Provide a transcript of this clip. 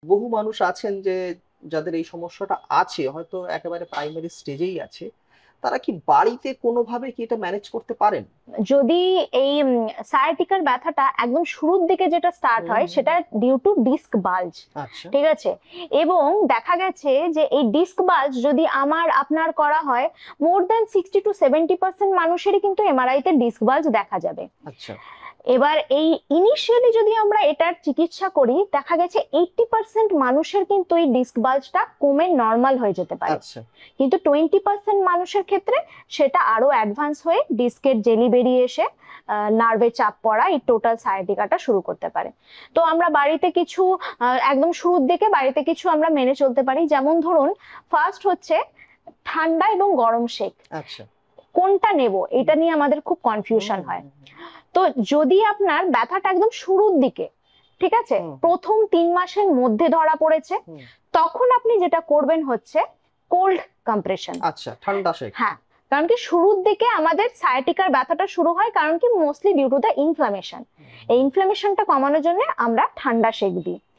বহু মানুষ আছেন যে যাদের এই সমস্যাটা আছে, হয়তো একেবারে প্রাইমারি স্টেজেই আছে। তারা কি বাড়িতে কোনোভাবে কি এটা ম্যানেজ করতে পারেন? যদি এই সায়াটিকার ব্যথাটা একদম শুরুর দিকে যেটা স্টার্ট হুম, হয় হুম। সেটা ডিউ টু ডিস্ক বাল্জ। আচ্ছা, ঠিক আছে। এবং দেখা গেছে যে এই ডিস্ক বাল্জ যদি আপনার করা হয়, মোর দ্যান 60 to 70% মানুষেরই কিন্তু এমআরআই তে ডিস্ক বাল্জ দেখা যাবে। আচ্ছা, এবার এই ইনিশিয়ালি যদি আমরা এটার চিকিৎসা করি, দেখা গেছে 80% মানুষের কিন্তু এই ডিস্ক বাল্জটা কমে নর্মাল হয়ে যেতে পারে। আচ্ছা। কিন্তু 20% মানুষের ক্ষেত্রে সেটা আরো অ্যাডভান্স হয়ে ডিস্কের জেলি বেরিয়ে এসে নার্ভে চাপ পড়া, এই টোটাল সায়াটিকাটা শুরু করতে পারে। তো আমরা বাড়িতে কিছু একদম শুরুর দিকে বাড়িতে কিছু আমরা মেনে চলতে পারি, যেমন ধরুন, ফার্স্ট হচ্ছে ঠান্ডা এবং গরম সেক। আচ্ছা। কোনটা নেব হুম, এটা নিয়ে আমাদের খুব হুম, কনফিউশন হয়। হুম, হুম, তো যদি আপনার ব্যথাটা একদম শুরুর দিকে, ঠিক আছে, হুম, প্রথম 3 মাসের মধ্যে ধরা পড়েছে, হুম। তখন আপনি যেটা করবেন হচ্ছে কোল্ড কম্প্রেশন। আচ্ছা, ঠান্ডা সেক। হ্যাঁ, কারণ কি শুরুর দিকে আমাদের সায়াটিকার ব্যথাটা শুরু হয় কারণ কি mostly due to the inflammation. Hmm. এই ইনফ্লামেশনটা কমানোর জন্য আমরা ঠান্ডা সেক দিই।